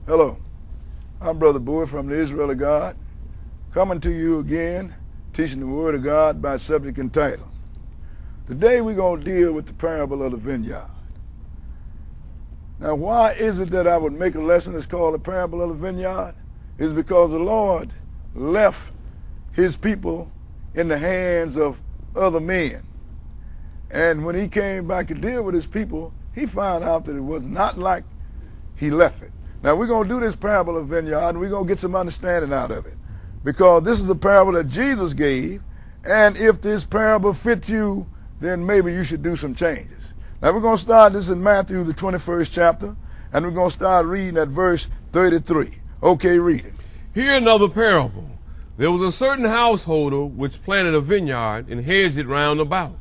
Hello, I'm Brother Boyd from the Israel of God, coming to you again, teaching the Word of God by subject and title. Today we're going to deal with the parable of the vineyard. Now, why is it that I would make a lesson that's called the parable of the vineyard? It's because the Lord left his people in the hands of other men. And when he came back to deal with his people, he found out that it was not like he left it. Now, we're going to do this parable of vineyard, and we're going to get some understanding out of it, because this is a parable that Jesus gave, and if this parable fits you, then maybe you should do some changes. Now, we're going to start this in Matthew, the 21st chapter, and we're going to start reading at verse 33. Okay, read it. Hear another parable. There was a certain householder which planted a vineyard and hedged it round about,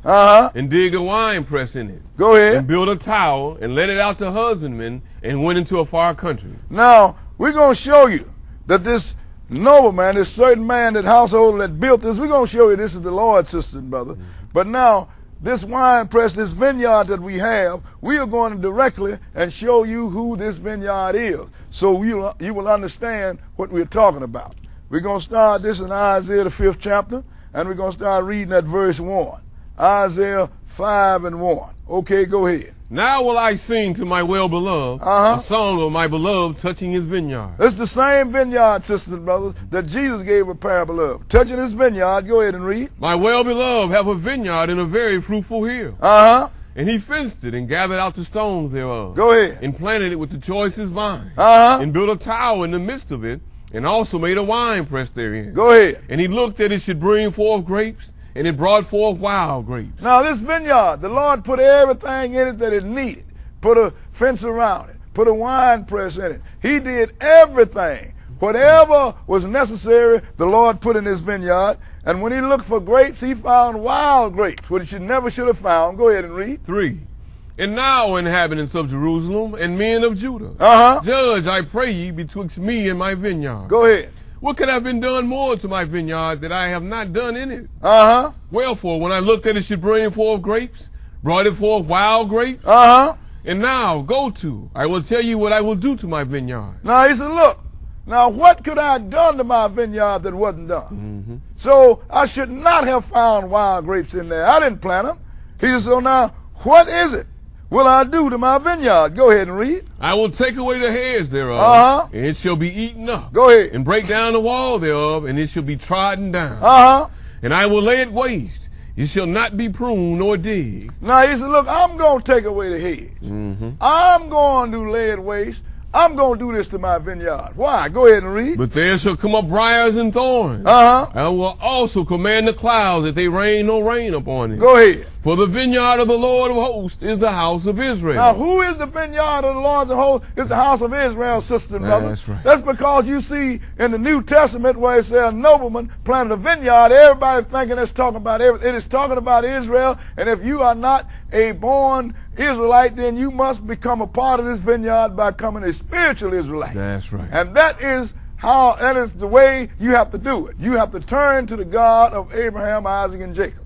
and digged a wine press in it. Go ahead. And built a tower and let it out to husbandmen and went into a far country. Now, we're going to show you that this nobleman, this certain man, that householder that built this, we're going to show you this is the Lord's system, brother. But now, this wine press, this vineyard that we have, we are going to directly and show you who this vineyard is, so you will understand what we're talking about. We're going to start this in Isaiah, the 5th chapter, and we're going to start reading at verse 1. Isaiah 5 and 1. Okay, go ahead. Now will I sing to my well-beloved a song of my beloved touching his vineyard. It's the same vineyard, sisters and brothers, that Jesus gave a parable of. Touching his vineyard, go ahead and read. My well-beloved have a vineyard in a very fruitful hill. And he fenced it and gathered out the stones thereof. Go ahead. And planted it with the choicest vine. And built a tower in the midst of it, and also made a wine press therein. Go ahead. And he looked that it should bring forth grapes, and it brought forth wild grapes. Now this vineyard, the Lord put everything in it that it needed. Put a fence around it. Put a wine press in it. He did everything. Whatever was necessary, the Lord put in his vineyard. And when he looked for grapes, he found wild grapes, which he never should have found. Go ahead and read. 3. And now, inhabitants of Jerusalem and men of Judah, judge, I pray ye, betwixt me and my vineyard. Go ahead. What could have been done more to my vineyard that I have not done in it? Wherefore, when I looked that it should bring forth grapes, brought it forth wild grapes. And now, go to, I will tell you what I will do to my vineyard. Now, he said, look, now what could I have done to my vineyard that wasn't done? So, I should not have found wild grapes in there. I didn't plant them. He said, so now, what is it will I do to my vineyard? Go ahead and read. I will take away the heads thereof, and it shall be eaten up. Go ahead. And break down the wall thereof, and it shall be trodden down. And I will lay it waste. It shall not be pruned nor digged. Now he said, look, I'm going to take away the hedge. I'm going to lay it waste. I'm going to do this to my vineyard. Why? Go ahead and read. But there shall come up briars and thorns. I will also command the clouds that they rain no rain upon it. Go ahead. For the vineyard of the Lord of hosts is the house of Israel. Now, who is the vineyard of the Lord of hosts? It's the house of Israel, sister and brother. That's right. That's because you see in the New Testament where it says a nobleman planted a vineyard, everybody thinking it's talking about everything. It is talking about Israel, and if you are not a born Israelite, then you must become a part of this vineyard by becoming a spiritual Israelite. That's right. And that is the way you have to do it. You have to turn to the God of Abraham, Isaac, and Jacob.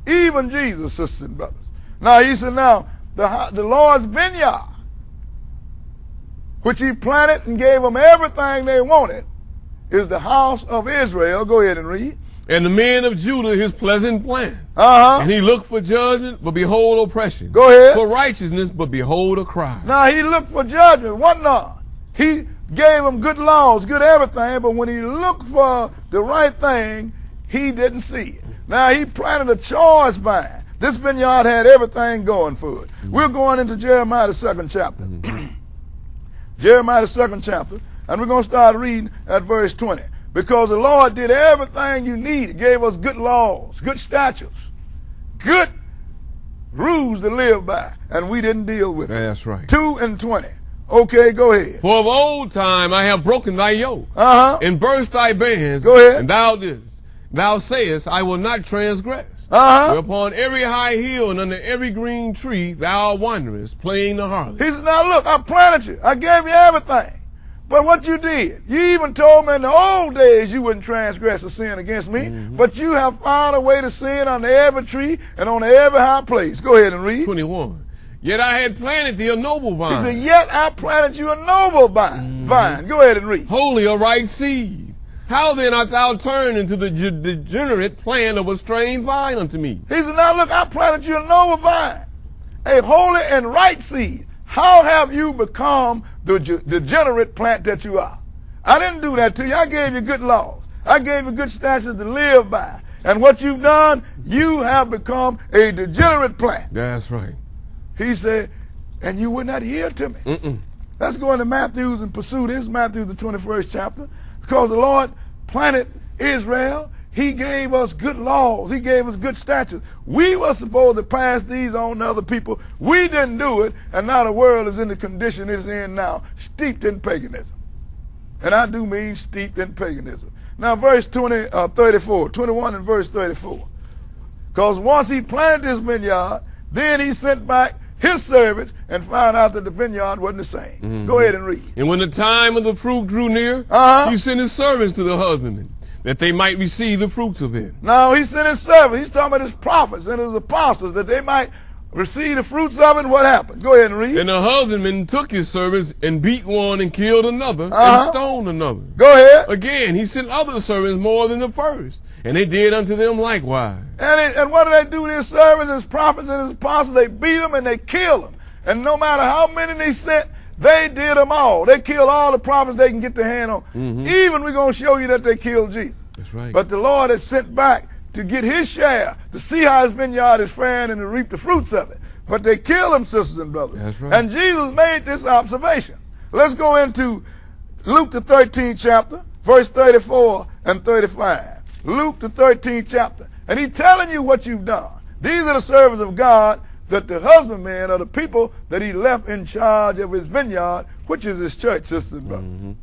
Even Jesus, sisters and brothers. Now, he said, now, the Lord's vineyard, which he planted and gave them everything they wanted, is the house of Israel. Go ahead and read. And the men of Judah his pleasant plant. And he looked for judgment, but behold oppression. Go ahead. For righteousness, but behold a cry. Now, he looked for judgment. What not? He gave them good laws, good everything, but when he looked for the right thing, he didn't see it. Now, he planted a choice vine. This vineyard had everything going for it. We're going into Jeremiah, the 2nd chapter. Jeremiah, the 2nd chapter, and we're going to start reading at verse 20. Because the Lord did everything you needed, gave us good laws, good statutes, good rules to live by, and we didn't deal with it. That's right. 2 and 20. Okay, go ahead. For of old time I have broken thy yoke, and burst thy bands. Go ahead. And thou sayest, I will not transgress. Whereupon every high hill and under every green tree thou wanderest, playing the harlot. He said, now look, I planted you. I gave you everything. But what you did, you even told me in the old days you wouldn't transgress or sin against me, but you have found a way to sin under every tree and on every high place. Go ahead and read. 21. Yet I had planted thee a noble vine. He said, yet I planted you a noble vine. vine. Go ahead and read. Wholly a right seed. How then art thou turned into the degenerate plant of a strange vine unto me? He said, now look, I planted you a noble vine, a holy and right seed. How have you become the degenerate plant that you are? I didn't do that to you. I gave you good laws. I gave you good statutes to live by. And what you've done, you have become a degenerate plant. That's right. He said, and you would not hear to me. Let's go into Matthew and pursue this. Matthew, the 21st chapter. Because the Lord planted Israel. He gave us good laws. He gave us good statutes. We were supposed to pass these on to other people. We didn't do it. And now the world is in the condition it's in now, steeped in paganism. And I do mean steeped in paganism. Now, verse 34, 21 and verse 34. Because once he planted this vineyard, then he sent back his servants and found out that the vineyard wasn't the same. Go ahead and read. And when the time of the fruit drew near, he sent his servants to the husbandmen, that they might receive the fruits of it. Now, he sent his servants. He's talking about his prophets and his apostles, that they might receive the fruits of it. And what happened? Go ahead and read. And the husbandman took his servants and beat one and killed another and stoned another. Go ahead. Again, he sent other servants more than the first, and they did unto them likewise. And what do they do to his servants, his prophets, and his apostles? They beat them and they kill them. And no matter how many they sent, they did them all. They killed all the prophets they can get their hand on. Even we're going to show you that they killed Jesus. That's right. But the Lord has sent back to get his share, to see how his vineyard is faring and to reap the fruits of it. But they killed him, sisters and brothers. That's right. And Jesus made this observation. Let's go into Luke the 13th chapter, verse 34 and 35. Luke the 13th chapter. And he's telling you what you've done. These are the servants of God, that the husbandmen are the people that he left in charge of his vineyard, which is his church, sisters and brothers.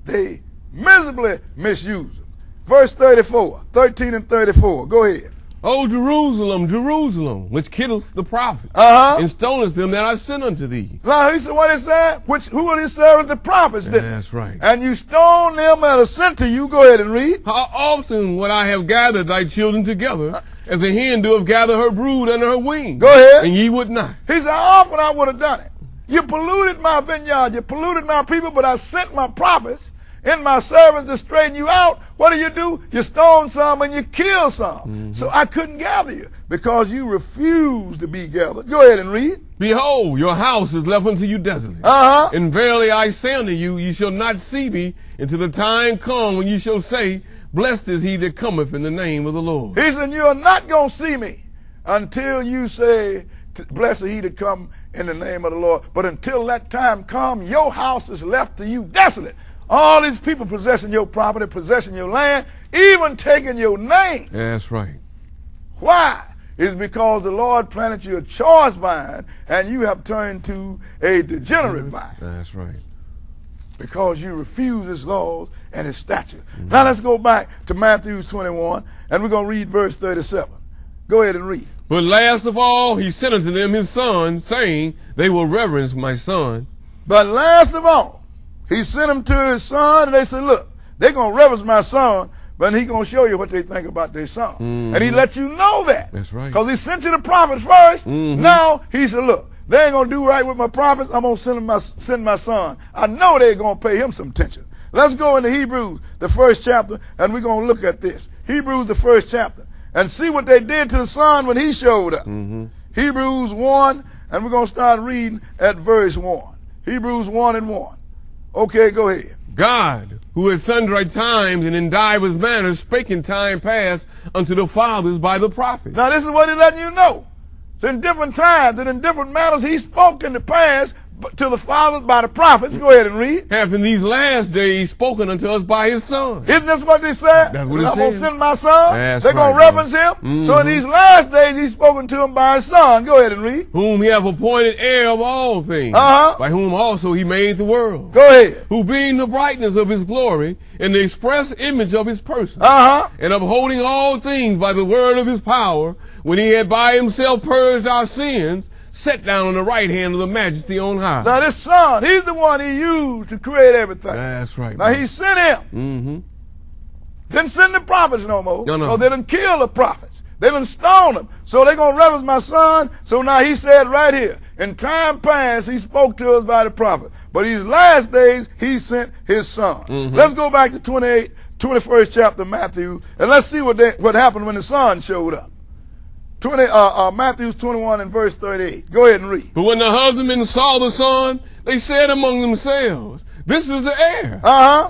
They miserably misuse them. Verse 34, 13 and 34. Go ahead. O Jerusalem, Jerusalem, which killest the prophets, and stonest them that I sent unto thee. Now, he said, what he said? Who are these servants? The prophets did. That's right. And you stone them that are sent to you. Go ahead and read. How often would I have gathered thy children together, as a hen doeth gather her brood under her wings? Go ahead. And ye would not. He said, how often I would have done it? You polluted my vineyard. You polluted my people, but I sent my prophets and my servants to straighten you out. What do? You stone some and you kill some. So I couldn't gather you because you refused to be gathered. Go ahead and read. Behold, your house is left unto you desolate. And verily I say unto you, ye shall not see me until the time come when you shall say, blessed is he that cometh in the name of the Lord. He said, you're not going to see me until you say, blessed is he that come in the name of the Lord. But until that time come, your house is left to you desolate. All these people possessing your property, possessing your land, even taking your name. That's right. Why? It's because the Lord planted you a choice vine and you have turned to a degenerate vine. That's right. Because you refuse his laws and his statutes. Now let's go back to Matthew 21 and we're going to read verse 37. Go ahead and read. But last of all, he sent unto them his son, saying, they will reverence my son. But last of all, he sent them to his son, and they said, look, they're going to reverence my son, but he's going to show you what they think about their son. And he let you know that. That's right. Because he sent you the prophets first. Now, he said, look, they ain't going to do right with my prophets. I'm going to send my son. I know they're going to pay him some attention. Let's go into Hebrews, the 1st chapter, and we're going to look at this. Hebrews, the 1st chapter, and see what they did to the son when he showed up. Hebrews 1, and we're going to start reading at verse 1. Hebrews 1 and 1. Okay, go ahead. God, who at sundry times and in divers manners spake in time past unto the fathers by the prophets. Now this is what he's letting you know. So in different times and in different manners he spoke in the past to the fathers by the prophets. Go ahead and read. Hath in these last days spoken unto us by his son. Isn't this what they said? That's what it says. I'm going to send my son. That's They're going to reverence him. So in these last days he's spoken to him by his son. Go ahead and read. Whom he hath appointed heir of all things. By whom also he made the world. Go ahead. Who being the brightness of his glory and the express image of his person. And upholding all things by the word of his power, when he had by himself purged our sins, set down on the right hand of the majesty on high. Now this son, he's the one he used to create everything. That's right. Now he sent him. Didn't send the prophets no more. No. Because they didn't kill the prophets. They done stoned him. So they're going to reverence my son. So now he said right here, in time past, he spoke to us by the prophet. But these last days, he sent his son. Let's go back to 21st chapter of Matthew, and let's see what happened when the son showed up. Matthew 21 and verse 38. Go ahead and read. But when the husbandmen saw the son, they said among themselves, this is the heir.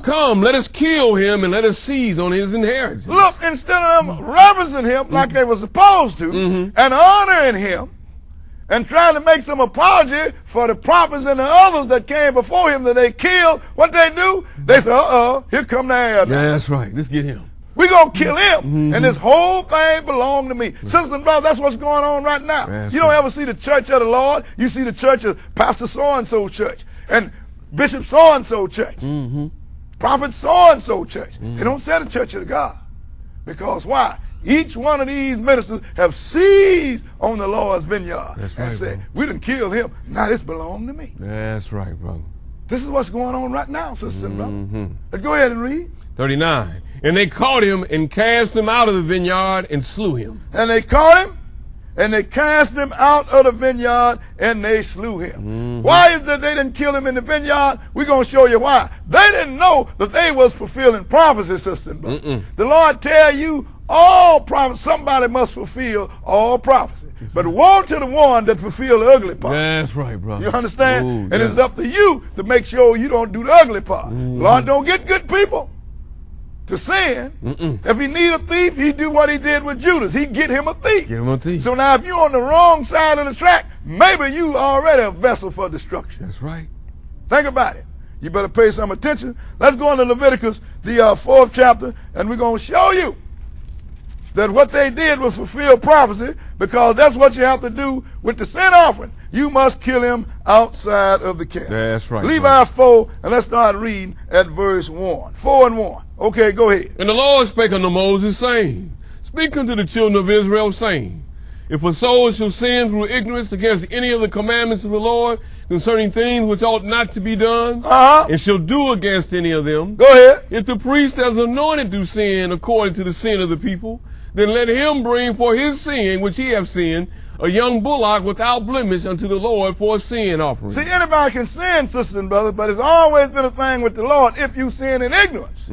Come, let us kill him and let us seize on his inheritance. Look, instead of them reverencing him like they were supposed to, and honoring him, and trying to make some apology for the prophets and the others that came before him that they killed, what they do? They say, here come the heir now. That's right. Let's get him. We're going to kill him, and this whole thing belongs to me. Sisters and brothers, that's what's going on right now. You don't ever see the church of the Lord. You see the church of Pastor so-and-so church, and Bishop so-and-so church, Prophet so-and-so church. They don't say the church of God. Because why? Each one of these ministers have seized on the Lord's vineyard. That's right, and said, bro. we done killed him. Now this belongs to me. That's right, brother. This is what's going on right now, sisters and brothers. Let's go ahead and read. 39. And they caught him and cast him out of the vineyard and slew him. And they caught him and they cast him out of the vineyard and they slew him. Why is that they didn't kill him in the vineyard? We're going to show you why. They didn't know that they was fulfilling prophecy, sister and brother. The Lord tell you all prophecy, somebody must fulfill all prophecy. But woe to the one that fulfill the ugly part. That's right, brother. You understand? And it's up to you to make sure you don't do the ugly part. Lord don't get good people to sin. If he need a thief, he do what he did with Judas. He get him a thief. Get him a thief. So now if you're on the wrong side of the track, maybe you already a vessel for destruction. That's right. Think about it. You better pay some attention. Let's go into Leviticus, the 4th chapter, and we're going to show you that what they did was fulfill prophecy, because that's what you have to do with the sin offering. You must kill him outside of the camp. That's right. Levi 4, and let's start reading at verse 1. 4 and 1. Okay, go ahead. And the Lord spake unto Moses, saying, Speak unto the children of Israel, saying, If a soul shall sin through ignorance against any of the commandments of the Lord concerning things which ought not to be done, and shall do against any of them, go ahead. If the priest has anointed do sin according to the sin of the people, then let him bring for his sin which he have sinned a young bullock without blemish unto the Lord for a sin offering. See, anybody can sin, sisters and brothers, but it's always been a thing with the Lord if you sin in ignorance,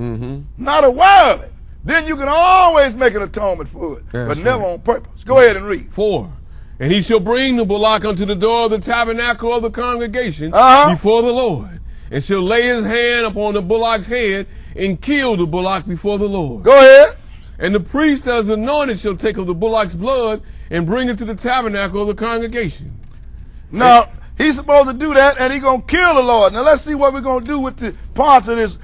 not aware of it. Then you can always make an atonement for it, but never on purpose. Go ahead and read. 4. And he shall bring the bullock unto the door of the tabernacle of the congregation before the Lord, and shall lay his hand upon the bullock's head and kill the bullock before the Lord. Go ahead. And the priest that is anointed shall take of the bullock's blood and bring it to the tabernacle of the congregation. Now, he's supposed to do that, and he's going to kill the Lord. Now, let's see what we're going to do with the parts of this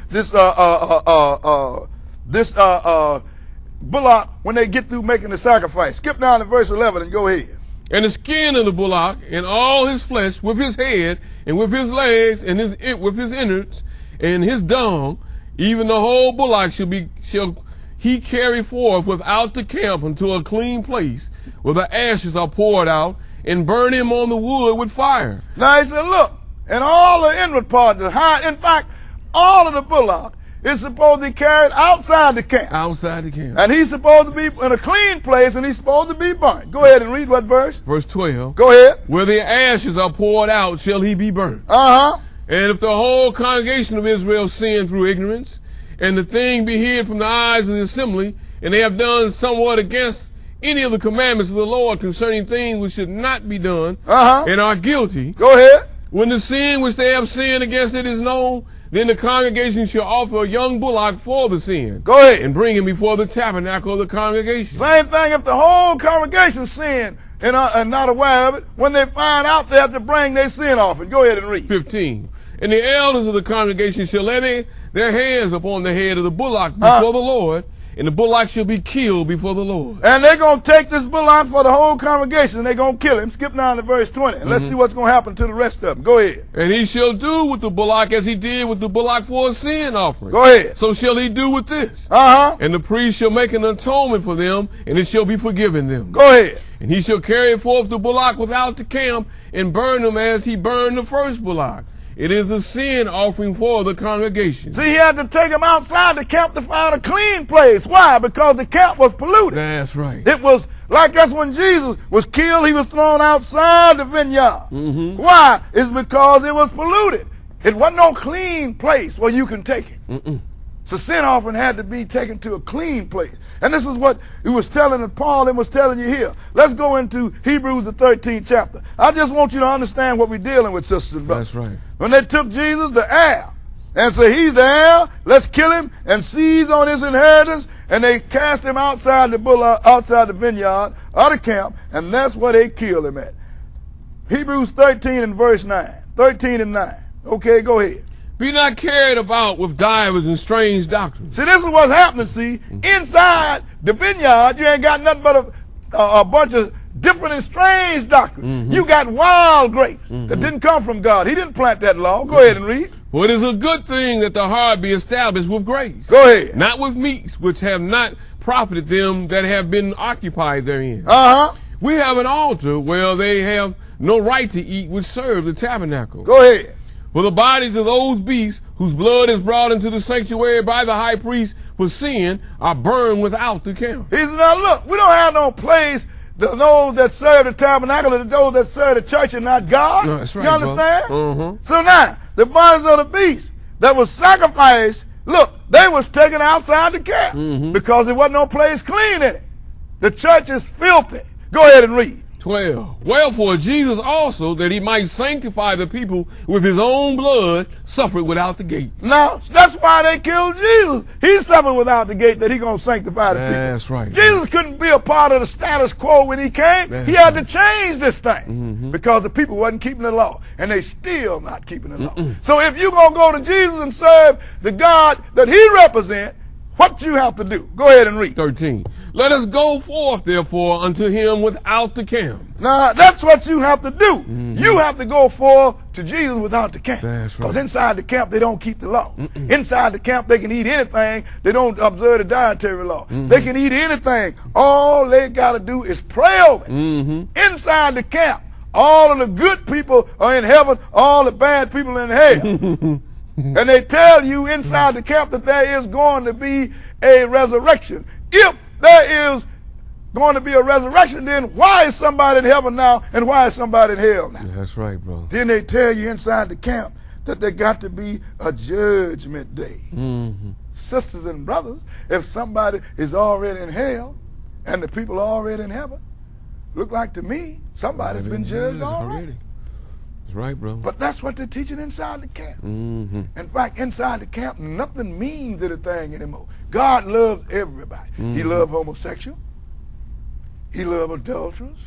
bullock when they get through making the sacrifice. Skip down to verse 11 and go ahead. And the skin of the bullock and all his flesh with his head and with his legs and with his innards and his dung, even the whole bullock shall he carry forth without the camp unto a clean place where the ashes are poured out, and burn him on the wood with fire. Now he said, look, and all the inward parts, in fact, all of the bullock is supposed to be carried outside the camp. Outside the camp. And he's supposed to be in a clean place, and he's supposed to be burnt. Go ahead and read what verse? Verse 12. Go ahead. Where the ashes are poured out shall he be burnt. And if the whole congregation of Israel sin through ignorance, and the thing be hid from the eyes of the assembly, and they have done somewhat against any of the commandments of the Lord concerning things which should not be done, and are guilty. Go ahead. When the sin which they have sinned against it is known, then the congregation shall offer a young bullock for the sin. Go ahead. And bring him before the tabernacle of the congregation. Same thing if the whole congregation sinned and not aware of it. When they find out, they have to bring their sin offering. Go ahead and read. 15. And the elders of the congregation shall lay their hands upon the head of the bullock before the Lord, and the bullock shall be killed before the Lord. And they're going to take this bullock for the whole congregation, and they're going to kill him. Skip down to verse 20, and let's see what's going to happen to the rest of them. Go ahead. And he shall do with the bullock as he did with the bullock for a sin offering. Go ahead. So shall he do with this. And the priest shall make an atonement for them, and it shall be forgiven them. Go ahead. And he shall carry forth the bullock without the camp, and burn them as he burned the first bullock. It is a sin offering for the congregation. See, he had to take them outside the camp to find a clean place. Why? Because the camp was polluted. That's right. It was Like that's when Jesus was killed, he was thrown outside the vineyard. Why? It's because it was polluted. It wasn't no clean place where you can take it. So sin offering had to be taken to a clean place. And this is what he was telling, and Paul was telling you here. Let's go into Hebrews the 13th chapter. I just want you to understand what we're dealing with, sisters and brothers. That's right. When they took Jesus, the heir, and said, he's the heir, let's kill him and seize on his inheritance, and they cast him outside the vineyard of the camp, and that's where they killed him at. Hebrews 13 and verse 9. 13 and 9. Okay, go ahead. Be not carried about with divers and strange doctrines. See, this is what's happening, see. Inside the vineyard, you ain't got nothing but a bunch of different and strange doctrines. You got wild grapes that didn't come from God. He didn't plant that law. Go ahead and read. For it is a good thing that the heart be established with grace. Go ahead. Not with meats, which have not profited them that have been occupied therein. We have an altar where they have no right to eat, which serve the tabernacle. Go ahead. For the bodies of those beasts whose blood is brought into the sanctuary by the high priest for sin are burned without the camp. He said, now look, we don't have no place, those that serve the tabernacle and those that serve the church and not God. No, that's right, you understand? bro. So now, the bodies of the beasts that was sacrificed, look, they was taken outside the camp because there wasn't no place clean in it. The church is filthy. Go ahead and read. 12. Wherefore Jesus also, that he might sanctify the people with his own blood, suffered without the gate. Now, that's why they killed Jesus. He suffered without the gate that he going to sanctify the people. That's right. Jesus couldn't be a part of the status quo when he came. He had to change this thing because the people wasn't keeping the law, and they still not keeping the law. So if you're going to go to Jesus and serve the God that he represents, what you have to do? Go ahead and read. 13. Let us go forth, therefore, unto him without the camp. Now, that's what you have to do. You have to go forth to Jesus without the camp. That's right. Because inside the camp, they don't keep the law. Inside the camp, they can eat anything. They don't observe the dietary law. They can eat anything. All they got to do is pray over it. Inside the camp, all of the good people are in heaven. All the bad people are in hell. And they tell you inside the camp that there is going to be a resurrection. If there is going to be a resurrection, then why is somebody in heaven now and why is somebody in hell now? That's right, bro. Then they tell you inside the camp that there got to be a judgment day. Sisters and brothers, if somebody is already in hell and the people are already in heaven, look like to me somebody's been judged already. That's right, bro. But that's what they're teaching inside the camp. In fact, inside the camp, nothing means anything anymore. God loves everybody. He loves homosexuals. He loves adulterers.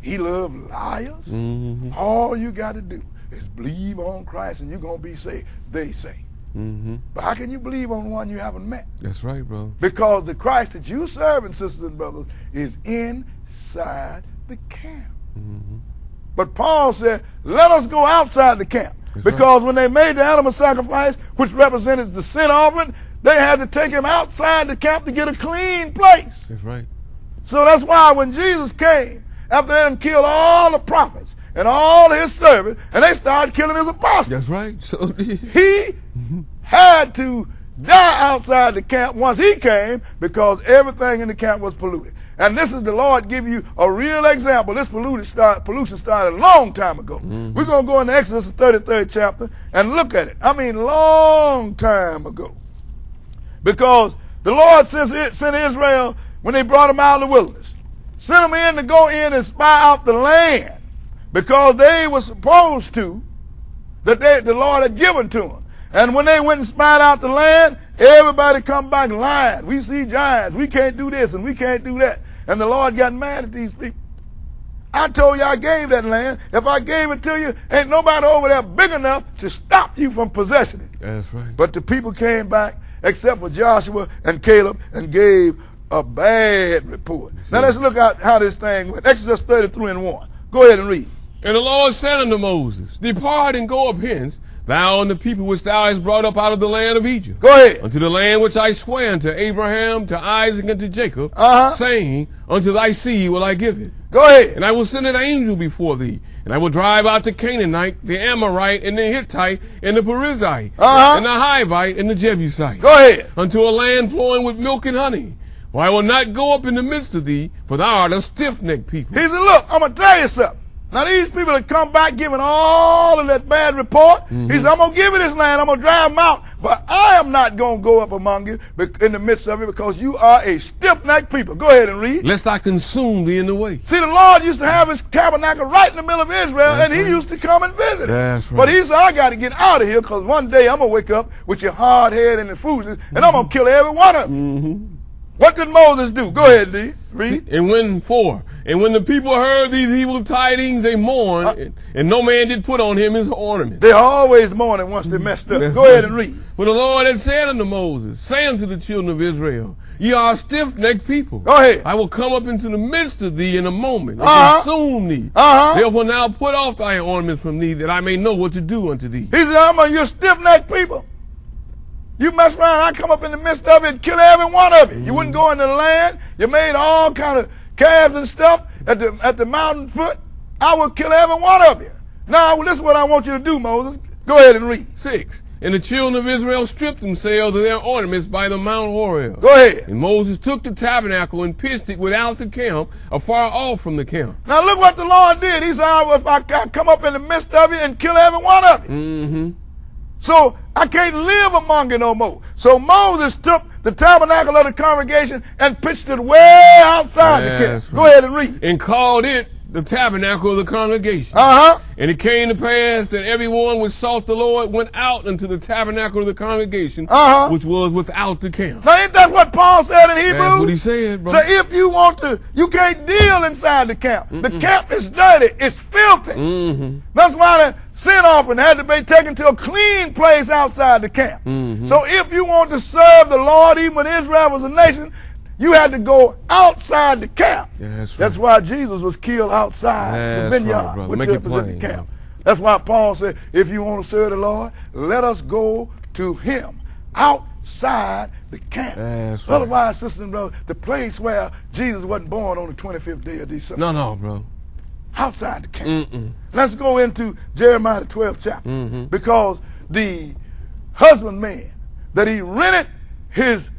He loves liars. All you got to do is believe on Christ and you're going to be saved, they say. But how can you believe on one you haven't met? That's right, bro. Because the Christ that you serve, sisters and brothers, is inside the camp. But Paul said, let us go outside the camp. That's because when they made the animal sacrifice, which represented the sin offering, they had to take him outside the camp to get a clean place. That's right. So that's why when Jesus came, after they had killed all the prophets and all his servants, and they started killing his apostles. That's right. So he had to die outside the camp once he came because everything in the camp was polluted. And this is the Lord give you a real example. This pollution started a long time ago. We're going to go into Exodus, the 33rd chapter, and look at it. I mean, long time ago. Because the Lord sent Israel, when they brought them out of the wilderness, sent them in to go in and spy out the land. Because they were supposed to, that the Lord had given to them. And when they went and spied out the land, everybody come back lying. We see giants. We can't do this and we can't do that. And the Lord got mad at these people. I told you I gave that land. If I gave it to you, ain't nobody over there big enough to stop you from possessing it. That's right. But the people came back, except for Joshua and Caleb, and gave a bad report. Now let's look at how this thing went. Exodus 33 and 1. Go ahead and read. And the Lord said unto Moses, depart and go up hence, thou and the people which thou hast brought up out of the land of Egypt. Go ahead. Unto the land which I swear unto Abraham, to Isaac, and to Jacob, saying, unto thy seed will I give it. Go ahead. And I will send an angel before thee, and I will drive out the Canaanite, the Amorite, and the Hittite, and the Perizzite, and the Hivite, and the Jebusite. Go ahead. Unto a land flowing with milk and honey, For I will not go up in the midst of thee, for thou art a stiff-necked people. He said, look, I'm going to tell you something. Now, these people that come back giving all of that bad report, he said, I'm going to give you this land, I'm going to drive them out, but I am not going to go up among you in the midst of it because you are a stiff-necked people. Go ahead and read. Lest I consume thee in the way. See, the Lord used to have his tabernacle right in the middle of Israel, and he used to come and visit it. That's right. But he said, I got to get out of here because one day I'm going to wake up with your hard head and the foolishness, and I'm going to kill every one of them. What did Moses do? Go ahead, D. Read. And when the people heard these evil tidings, they mourned, and no man did put on him his ornament. They always mourning once they messed up. Go ahead and read. For the Lord had said unto Moses, say unto the children of Israel, ye are a stiff-necked people. Go ahead. I will come up into the midst of thee in a moment, and consume thee. Therefore now put off thy ornaments from thee, that I may know what to do unto thee. He said, you're stiff-necked people. You mess around, I come up in the midst of it and kill every one of you. You wouldn't go into the land. You made all kind of calves and stuff at the mountain foot. I will kill every one of you. Now, this is what I want you to do, Moses. Go ahead and read. 6. And the children of Israel stripped themselves of their ornaments by the Mount Horeb. Go ahead. And Moses took the tabernacle and pitched it without the camp, afar off from the camp. Now look what the Lord did. He said, if I come up in the midst of you and kill every one of you. So I can't live among you no more. So Moses took the tabernacle of the congregation and pitched it way outside the camp. Go ahead and read. And called it the tabernacle of the congregation. And it came to pass that everyone which sought the Lord went out into the tabernacle of the congregation, which was without the camp. Now ain't that what Paul said in Hebrews? That's what he said, bro. So if you want to, you can't deal inside the camp. The camp is dirty. It's filthy. That's why the sin offering had to be taken to a clean place outside the camp. So if you want to serve the Lord, even when Israel was a nation, you had to go outside the camp. That's why Jesus was killed outside the vineyard, which represented the camp. That's why Paul said, if you want to serve the Lord, let us go to him outside the camp. Otherwise, sisters and brothers, the place where Jesus wasn't born on the 25th day of December. No, bro. Outside the camp. Let's go into Jeremiah the 12th chapter. Because the husbandman that he rented his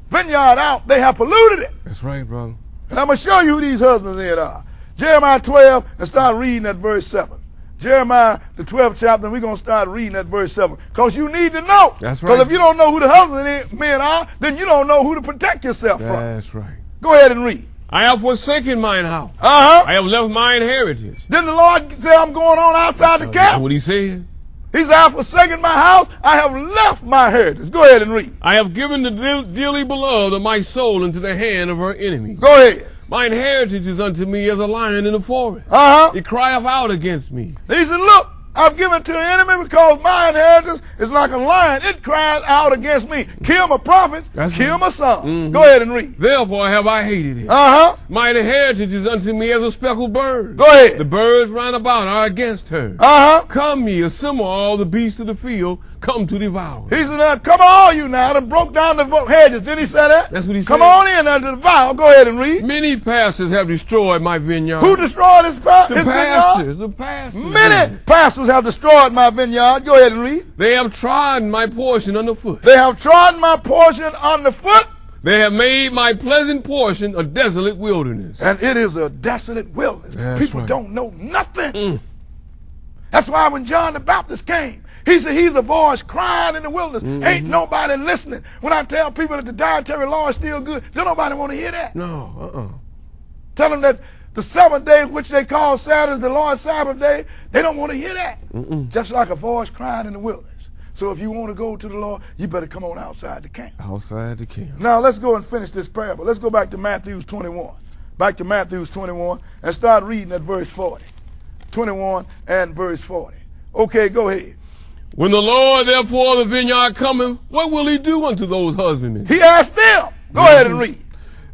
vineyard out, they have polluted it. That's right, brother. And I'm going to show you who these husbandmen are. Jeremiah 12, and start reading at verse 7. Jeremiah, the 12th chapter, and we're going to start reading at verse 7. Because you need to know. That's right. Because if you don't know who the husbandmen are, then you don't know who to protect yourself from. That's right. Go ahead and read. I have forsaken mine house. I have left mine heritage. Then the Lord said, I'm going on outside the camp. That's what he said. He said, I have forsaken my house. I have left my heritage. Go ahead and read. I have given the dearly beloved of my soul into the hand of her enemy. Go ahead. Mine heritage is unto me as a lion in the forest. It crieth out against me. He said, look, I've given it to an enemy because my inheritance is like a lion. It cries out against me. Kill my prophets, kill my son. Go ahead and read. Therefore have I hated it. Mine heritage is unto me as a speckled bird. Go ahead. The birds round about are against her. Come ye, assemble all the beasts of the field, come to devour. He said, come on you now, and broke down the hedges. Didn't he say that? That's what he said. Come on in and devour. Go ahead and read. Many pastors have destroyed my vineyard. Who destroyed his vineyard? The pastors. Many pastors have destroyed my vineyard. Go ahead and read. They have trodden my portion underfoot. They have trodden my portion underfoot. They have made my pleasant portion a desolate wilderness. And it is a desolate wilderness. People don't know nothing. That's why when John the Baptist came, he said he's a voice crying in the wilderness. Ain't nobody listening. When I tell people that the dietary law is still good, don't nobody want to hear that. No, Tell them that the seventh day, which they call Saturday, the Lord's Sabbath day, they don't want to hear that. Just like a voice crying in the wilderness. So if you want to go to the Lord, you better come on outside the camp. Outside the camp. Now let's go and finish this parable. Let's go back to Matthew 21. Back to Matthew 21 and start reading at verse 40. 21 and verse 40. Okay, go ahead. When the Lord therefore of the vineyard cometh, what will he do unto those husbandmen? He asked them. Go ahead and read.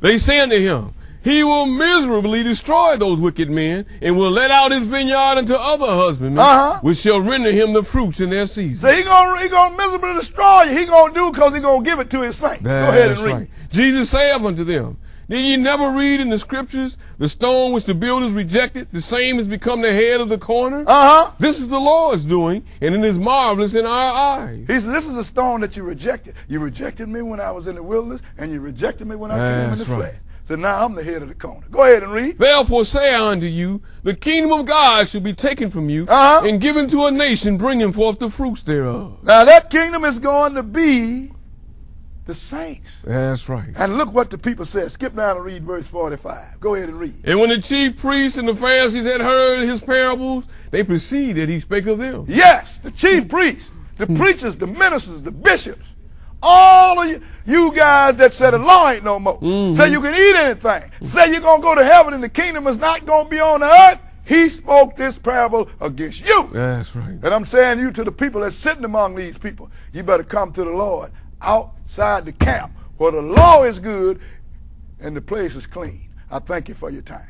They say unto him, he will miserably destroy those wicked men, and will let out his vineyard unto other husbandmen, which shall render him the fruits in their season. So he gonna miserably destroy you. He gonna do because he gonna give it to his saints. Go ahead and read. Jesus saith unto them, Did you never read in the scriptures, the stone which the builders rejected, the same has become the head of the corner? This is the Lord's doing, and it is marvelous in our eyes. He said, this is the stone that you rejected. You rejected me when I was in the wilderness, and you rejected me when I came in the flesh. So now I'm the head of the corner. Go ahead and read. Therefore say I unto you, the kingdom of God shall be taken from you and given to a nation bringing forth the fruits thereof. Now that kingdom is going to be the saints. That's right. And look what the people said. Skip down and read verse 45. Go ahead and read. And when the chief priests and the Pharisees had heard his parables, they perceived that he spake of them. Yes, the chief priests, the preachers, the ministers, the bishops, all of you guys that said the law ain't no more. Say you can eat anything. Say you're going to go to heaven and the kingdom is not going to be on the earth. He spoke this parable against you. That's right. And I'm saying you to the people that's sitting among these people, you better come to the Lord outside the camp where the law is good and the place is clean. I thank you for your time.